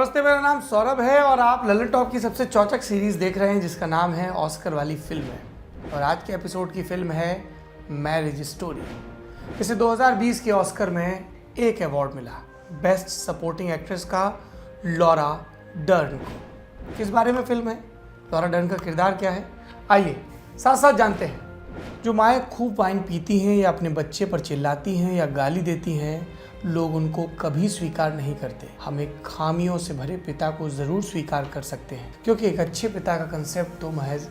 नमस्ते, मेरा नाम सौरभ है और आप ललन टॉप की सबसे चौचक सीरीज़ देख रहे हैं जिसका नाम है ऑस्कर वाली फिल्म। और आज के एपिसोड की फिल्म है मैरिज स्टोरी। इसे 2020 के ऑस्कर में एक अवार्ड मिला, बेस्ट सपोर्टिंग एक्ट्रेस का लॉरा डर्न को। किस बारे में फिल्म है, लॉरा डर्न का किरदार क्या है, आइए साथ साथ जानते हैं। जो माएँ खूब वाइन पीती हैं या अपने बच्चे पर चिल्लाती हैं या गाली देती हैं, लोग उनको कभी स्वीकार नहीं करते। हम एक खामियों से भरे पिता को ज़रूर स्वीकार कर सकते हैं, क्योंकि एक अच्छे पिता का कंसेप्ट तो महज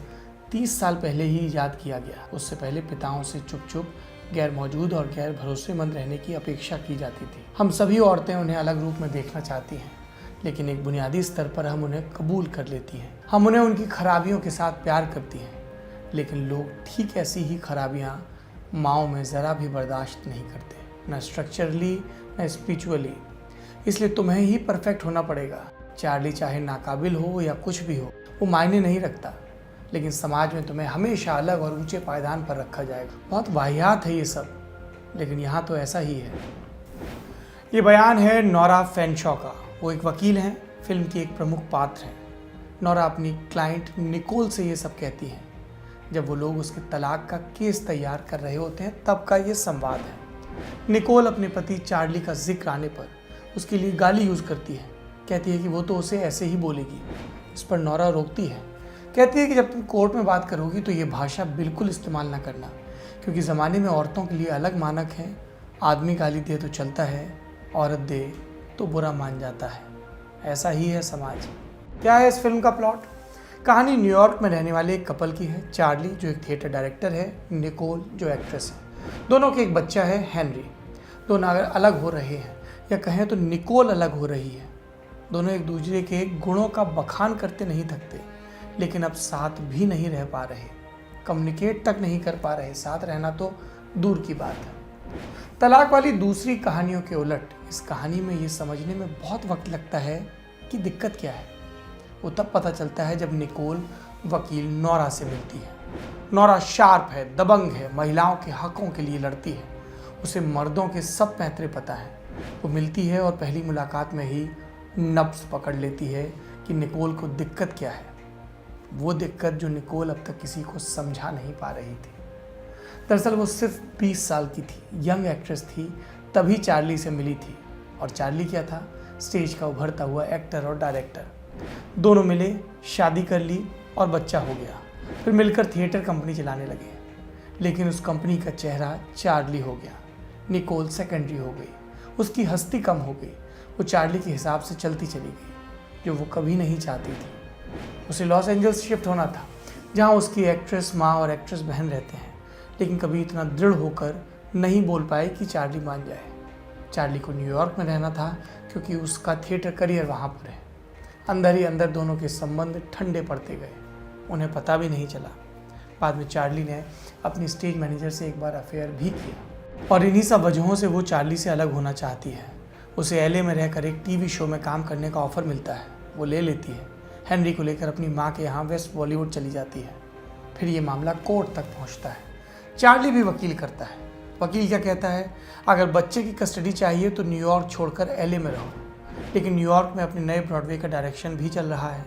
30 साल पहले ही ईजाद किया गया। उससे पहले पिताओं से चुप चुप गैर मौजूद और गैर भरोसेमंद रहने की अपेक्षा की जाती थी। हम सभी औरतें उन्हें अलग रूप में देखना चाहती हैं, लेकिन एक बुनियादी स्तर पर हम उन्हें कबूल कर लेती हैं। हम उन्हें उनकी खराबियों के साथ प्यार करती हैं, लेकिन लोग ठीक ऐसी ही खराबियाँ माँओं में ज़रा भी बर्दाश्त नहीं करते, न स्ट्रक्चरली न स्पिरिचुअली। इसलिए तुम्हें ही परफेक्ट होना पड़ेगा। चार्ली चाहे नाकाबिल हो या कुछ भी हो, वो मायने नहीं रखता, लेकिन समाज में तुम्हें हमेशा अलग और ऊंचे पायदान पर रखा जाएगा। बहुत वाहियात है ये सब, लेकिन यहाँ तो ऐसा ही है। ये बयान है नोरा फेनशॉ का। वो एक वकील हैं, फिल्म की एक प्रमुख पात्र हैं। नोरा अपनी क्लाइंट निकोल से ये सब कहती हैं जब वो लोग उसके तलाक का केस तैयार कर रहे होते हैं। तब का ये संवाद है। निकोल अपने पति चार्ली का जिक्र आने पर उसके लिए गाली यूज़ करती है। कहती है कि वो तो उसे ऐसे ही बोलेगी। इस पर नोरा रोकती है, कहती है कि जब तुम कोर्ट में बात करोगी तो ये भाषा बिल्कुल इस्तेमाल ना करना, क्योंकि ज़माने में औरतों के लिए अलग मानक हैं। आदमी गाली दे तो चलता है, औरत दे तो बुरा मान जाता है। ऐसा ही है समाज। क्या है इस फिल्म का प्लॉट? कहानी न्यूयॉर्क में रहने वाले एक कपल की है। चार्ली जो एक थिएटर डायरेक्टर है, निकोल जो एक्ट्रेस है। दोनों के एक बच्चा है, हेनरी। दोनों अगर अलग हो रहे हैं, या कहें तो निकोल अलग हो रही है। दोनों एक दूसरे के गुणों का बखान करते नहीं थकते, लेकिन अब साथ भी नहीं रह पा रहे, कम्युनिकेट तक नहीं कर पा रहे। साथ रहना तो दूर की बात है। तलाक वाली दूसरी कहानियों के उलट इस कहानी में ये समझने में बहुत वक्त लगता है कि दिक्कत क्या है। वो तब पता चलता है जब निकोल वकील नोरा से मिलती है। नोरा शार्प है, दबंग है, महिलाओं के हकों के लिए लड़ती है। उसे मर्दों के सब पैंतरे पता है। वो मिलती है और पहली मुलाकात में ही नब्ज पकड़ लेती है कि निकोल को दिक्कत क्या है। वो दिक्कत जो निकोल अब तक किसी को समझा नहीं पा रही थी। दरअसल वो सिर्फ 20 साल की थी, यंग एक्ट्रेस थी, तभी चार्ली से मिली थी। और चार्ली क्या था? स्टेज का उभरता हुआ एक्टर और डायरेक्टर। दोनों मिले, शादी कर ली और बच्चा हो गया। फिर मिलकर थिएटर कंपनी चलाने लगे, लेकिन उस कंपनी का चेहरा चार्ली हो गया। निकोल सेकेंडरी हो गई, उसकी हस्ती कम हो गई। वो चार्ली के हिसाब से चलती चली गई, जो वो कभी नहीं चाहती थी। उसे लॉस एंजल्स शिफ्ट होना था, जहाँ उसकी एक्ट्रेस माँ और एक्ट्रेस बहन रहते हैं, लेकिन कभी इतना दृढ़ होकर नहीं बोल पाए कि चार्ली मान जाए। चार्ली को न्यूयॉर्क में रहना था, क्योंकि उसका थिएटर करियर वहाँ पर है। अंदर ही अंदर दोनों के संबंध ठंडे पड़ते गए, उन्हें पता भी नहीं चला। बाद में चार्ली ने अपनी स्टेज मैनेजर से एक बार अफेयर भी किया, और इन्हीं सब वजहों से वो चार्ली से अलग होना चाहती है। उसे एलए में रहकर एक टीवी शो में काम करने का ऑफर मिलता है, वो ले लेती है। हेनरी को लेकर अपनी माँ के यहाँ वेस्ट बॉलीवुड चली जाती है। फिर ये मामला कोर्ट तक पहुँचता है। चार्ली भी वकील करता है। वकील क्या कहता है? अगर बच्चे की कस्टडी चाहिए तो न्यूयॉर्क छोड़कर एलए में रहो। लेकिन न्यूयॉर्क में अपने नए ब्रॉडवे का डायरेक्शन भी चल रहा है,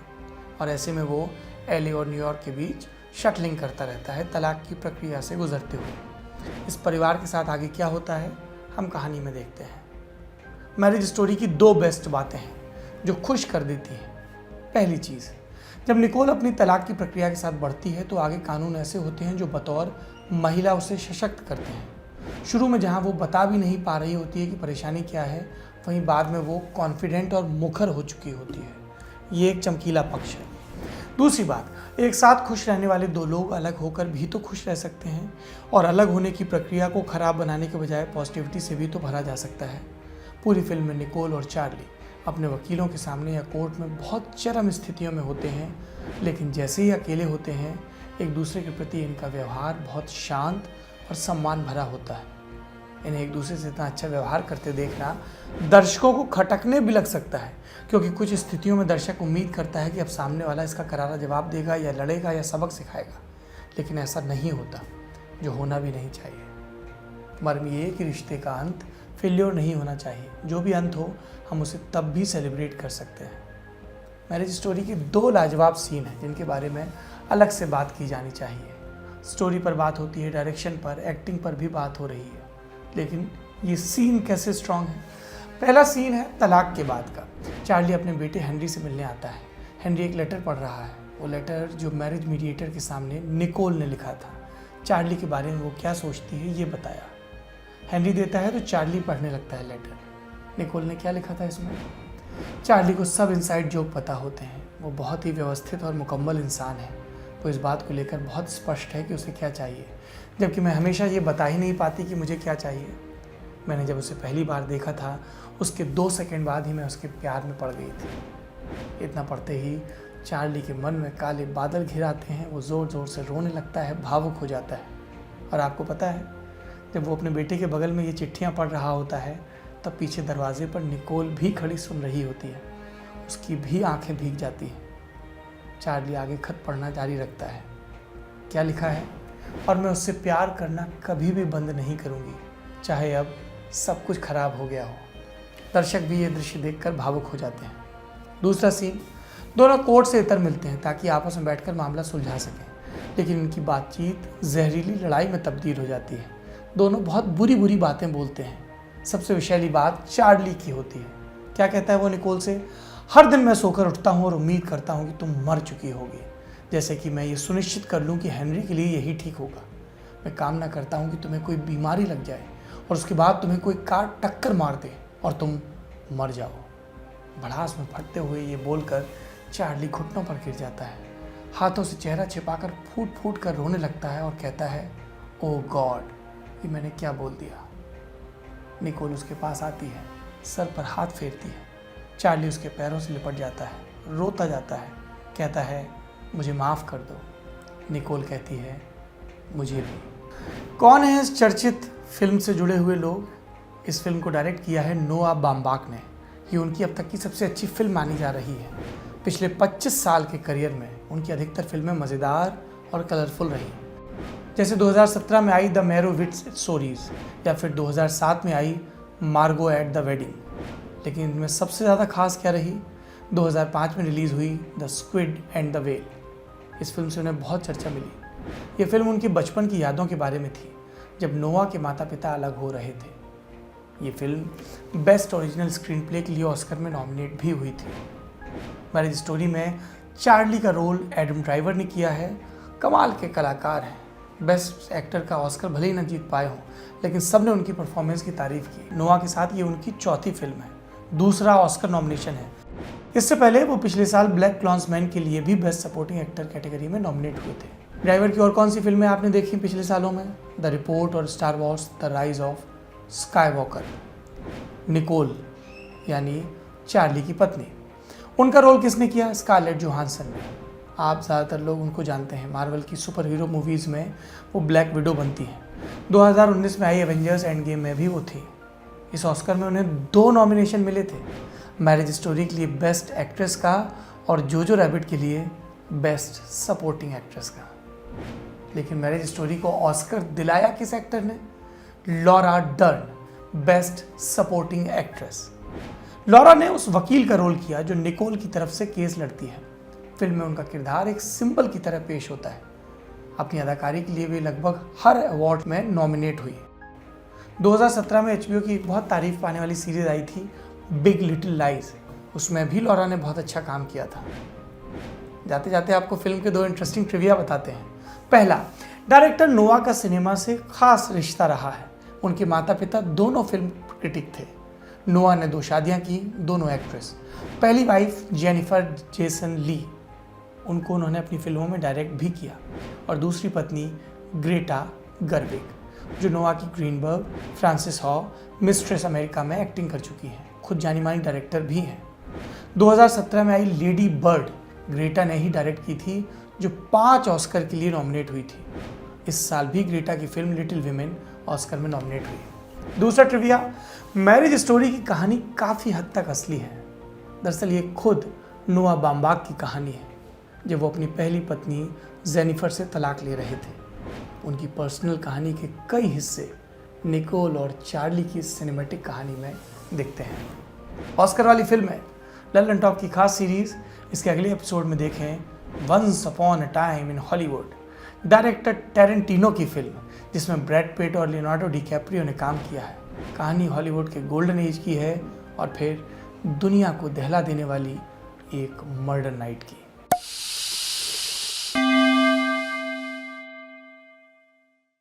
और ऐसे में वो एलए और न्यूयॉर्क के बीच शटलिंग करता रहता है, तलाक की प्रक्रिया से गुजरते हुए। इस परिवार के साथ आगे क्या होता है, हम कहानी में देखते हैं। मैरिज स्टोरी की 2 बेस्ट बातें हैं जो खुश कर देती हैं। पहली चीज़, जब निकोल अपनी तलाक की प्रक्रिया के साथ बढ़ती है तो आगे कानून ऐसे होते हैं जो बतौर महिला उसे सशक्त करते हैं। शुरू में जहाँ वो बता भी नहीं पा रही होती है कि परेशानी क्या है, वहीं बाद में वो कॉन्फिडेंट और मुखर हो चुकी होती है। ये एक चमकीला पक्ष है। दूसरी बात, एक साथ खुश रहने वाले 2 लोग अलग होकर भी तो खुश रह सकते हैं, और अलग होने की प्रक्रिया को खराब बनाने के बजाय पॉजिटिविटी से भी तो भरा जा सकता है। पूरी फिल्म में निकोल और चार्ली अपने वकीलों के सामने या कोर्ट में बहुत चरम स्थितियों में होते हैं, लेकिन जैसे ही अकेले होते हैं, एक दूसरे के प्रति इनका व्यवहार बहुत शांत और सम्मान भरा होता है। इन्हें एक दूसरे से इतना अच्छा व्यवहार करते देखना दर्शकों को खटकने भी लग सकता है, क्योंकि कुछ स्थितियों में दर्शक उम्मीद करता है कि अब सामने वाला इसका करारा जवाब देगा या लड़ेगा या सबक सिखाएगा, लेकिन ऐसा नहीं होता, जो होना भी नहीं चाहिए। मर्म ये कि रिश्ते का अंत फेल्योर नहीं होना चाहिए। जो भी अंत हो, हम उसे तब भी सेलिब्रेट कर सकते हैं मैरिज स्टोरी के 2 लाजवाब सीन हैं जिनके बारे में अलग से बात की जानी चाहिए। स्टोरी पर बात होती है, डायरेक्शन पर, एक्टिंग पर भी बात हो रही है, लेकिन ये सीन कैसे स्ट्रॉन्ग है। पहला सीन है तलाक के बाद का। चार्ली अपने बेटे हेनरी से मिलने आता है। हेनरी एक लेटर पढ़ रहा है, वो लेटर जो मैरिज मीडिएटर के सामने निकोल ने लिखा था। चार्ली के बारे में वो क्या सोचती है ये बताया। हेनरी देता है तो चार्ली पढ़ने लगता है लेटर। निकोल ने क्या लिखा था इसमें? चार्ली को सब इनसाइड जोक पता होते हैं। वो बहुत ही व्यवस्थित और मुकम्मल इंसान है। वो इस बात को लेकर बहुत स्पष्ट है कि उसे क्या चाहिए, जबकि मैं हमेशा ये बता ही नहीं पाती कि मुझे क्या चाहिए। मैंने जब उसे पहली बार देखा था उसके 2 सेकंड बाद ही मैं उसके प्यार में पड़ गई थी। इतना पढ़ते ही चार्ली के मन में काले बादल घिराते हैं। वो ज़ोर ज़ोर से रोने लगता है, भावुक हो जाता है। और आपको पता है, जब वो अपने बेटे के बगल में ये चिट्ठियाँ पढ़ रहा होता है तब पीछे दरवाजे पर निकोल भी खड़ी सुन रही होती है। उसकी भी आंखें भीग जाती हैं। चार्ली आगे खत पढ़ना जारी रखता है। क्या लिखा है? और मैं उससे प्यार करना कभी भी बंद नहीं करूँगी, चाहे अब सब कुछ खराब हो गया हो। दर्शक भी ये दृश्य देखकर भावुक हो जाते हैं। दूसरा सीन, दोनों कोर्ट से इतर मिलते हैं ताकि आपस में बैठकर मामला सुलझा सकें, लेकिन इनकी बातचीत जहरीली लड़ाई में तब्दील हो जाती है। दोनों बहुत बुरी बुरी बातें बोलते हैं। सबसे विषैली बात चार्ली की होती है। क्या कहता है वो निकोल से? हर दिन मैं सोकर उठता हूँ और उम्मीद करता हूँ कि तुम मर चुकी होगी, जैसे कि मैं ये सुनिश्चित कर लूँ कि हेनरी के लिए यही ठीक होगा। मैं कामना करता हूँ कि तुम्हें कोई बीमारी लग जाए और उसके बाद तुम्हें कोई कार टक्कर मार दे और तुम मर जाओ। भड़ास में फटते हुए ये बोलकर चार्ली घुटनों पर गिर जाता है। हाथों से चेहरा छिपाकर फूट फूट कर रोने लगता है और कहता है, ओह गॉड, ये मैंने क्या बोल दिया। निकोल उसके पास आती है, सर पर हाथ फेरती है। चार्ली उसके पैरों से लिपट जाता है, रोता जाता है, कहता है, मुझे माफ़ कर दो। निकोल कहती है, मुझे भी। कौन है इस चर्चित फिल्म से जुड़े हुए लोग? इस फिल्म को डायरेक्ट किया है नोआ बाम्बाक ने। ये उनकी अब तक की सबसे अच्छी फिल्म मानी जा रही है। पिछले 25 साल के करियर में उनकी अधिकतर फिल्में मज़ेदार और कलरफुल रही, जैसे 2017 में आई द मेरोविट्ज स्टोरीज या फिर 2007 में आई मार्गो एट द वेडिंग। लेकिन इनमें सबसे ज़्यादा खास क्या रही? 2005 में रिलीज़ हुई the squid and the well. इस फिल्म से उन्हें बहुत चर्चा मिली। ये फिल्म उनकी बचपन की यादों के बारे में थी, जब नोआ के माता पिता अलग हो रहे थे। ये film best original screen play के लिए ऑस्कर में नॉमिनेट भी हुई थी। मैरिज स्टोरी में चार्ली का रोल एडम ड्राइवर ने किया है। कमाल के कलाकार हैं। बेस्ट एक्टर का ऑस्कर भले ही न जीत पाए हों, लेकिन सब ने उनकी परफॉर्मेंस की तारीफ की। नोआ के साथ ये उनकी चौथी फिल्म है, दूसरा ऑस्कर नॉमिनेशन है। इससे पहले वो पिछले साल ब्लैक क्लॉन्समैन के लिए भी बेस्ट सपोर्टिंग एक्टर कैटेगरी में नॉमिनेट हुए थे। ड्राइवर की और कौन सी फिल्में आपने देखी पिछले सालों में? द रिपोर्ट और Star Wars The Rise of Skywalker. Nicole यानी चार्ली की पत्नी, उनका रोल किसने किया? स्कारलेट जोहानसन ने। आप ज़्यादातर लोग उनको जानते हैं, मार्वल की सुपर हीरो मूवीज़ में वो ब्लैक विडो बनती हैं। 2019 में आई एवेंजर्स एंड गेम में भी वो थी। इस ऑस्कर में उन्हें 2 नॉमिनेशन मिले थे, मैरिज स्टोरी के लिए बेस्ट एक्ट्रेस का और जोजो रैबिट के लिए बेस्ट सपोर्टिंग एक्ट्रेस का। लेकिन मैरिज स्टोरी को ऑस्कर दिलाया किस एक्टर ने? Laura Dern, best supporting actress. Laura ने उस वकील का रोल किया जो निकोल की तरफ से केस लड़ती है। फिल्म में उनका किरदार एक सिंबल की तरह पेश होता है। अपनी अदाकारी के लिए वे लगभग हर अवार्ड में नॉमिनेट हुई। 2017 में HBO की एक बहुत तारीफ पाने वाली सीरीज आई थी, बिग लिटिल लाइज। उसमें भी लॉरा ने बहुत अच्छा काम किया था। जाते जाते आपको फिल्म के 2 इंटरेस्टिंग ट्रिविया बताते हैं। पहला, डायरेक्टर नोआ का सिनेमा से खास रिश्ता रहा है। उनके माता पिता दोनों फिल्म क्रिटिक थे। नोआ ने 2 शादियां की, दोनों एक्ट्रेस। पहली वाइफ जेनिफर जेसन ली, उनको उन्होंने अपनी फिल्मों में डायरेक्ट भी किया, और दूसरी पत्नी ग्रेटा गर्विग, जो नोआ की ग्रीनबर्ग, फ्रांसिस हॉ, मिस्ट्रेस अमेरिका में एक्टिंग कर चुकी हैं। खुद जानी मानी डायरेक्टर भी हैं। 2017 में आई लेडी बर्ड ग्रेटा ने ही डायरेक्ट की थी, जो 5 ऑस्कर के लिए नॉमिनेट हुई थी। इस साल भी ग्रेटा की फिल्म लिटिल विमेन ऑस्कर में नॉमिनेट हुई। दूसरा ट्रिविया, मैरिज स्टोरी की कहानी काफ़ी हद तक असली है। दरअसल ये खुद नोआ बाम्बाक की कहानी है, जब वो अपनी पहली पत्नी जेनिफर से तलाक ले रहे थे। उनकी पर्सनल कहानी के कई हिस्से निकोल और चार्ली की सिनेमैटिक कहानी में दिखते हैं। ऑस्कर वाली फिल्म है। लल्लन टॉप की खास सीरीज़ इसके अगले एपिसोड में देखें Once Upon a Time in Hollywood, director Tarantino की फिल्म जिसमें ब्रैड पिट और लियोनार्डो डिकैप्रियो ने काम किया है। कहानी हॉलीवुड के गोल्डन एज की है और फिर दुनिया को दहला देने वाली एक मर्डर नाइट की।